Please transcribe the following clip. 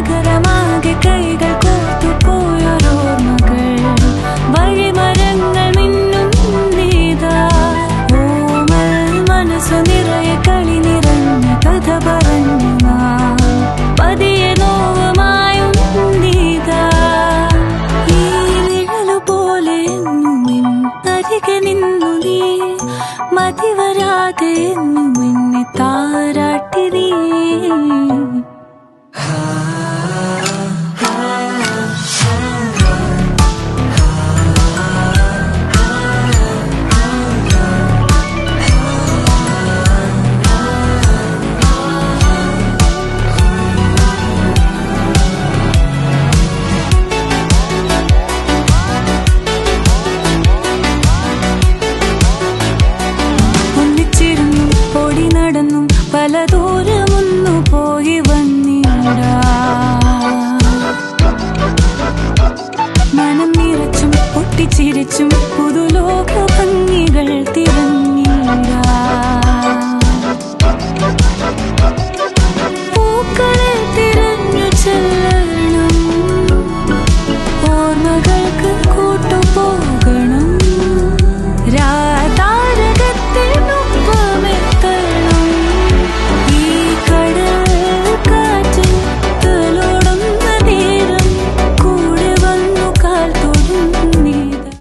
നഗരമാകെ കൈകൾ കോർത്തു പോയൊരോർമ്മകൾ വഴിമരങ്ങൾ മിന്നും നീതാ ഓമൽ മനസ്സു നിറയെ കളി നിറഞ്ഞ കഥ പറഞ്ഞു നാം പതിയെ നോവുമായും നീതാ ഈ നിഴലു പോലെ എന്നും അരികെ നിന്നു നീ മതിവരാതെ എന്നും എന്നെ താരാട്ടി നീ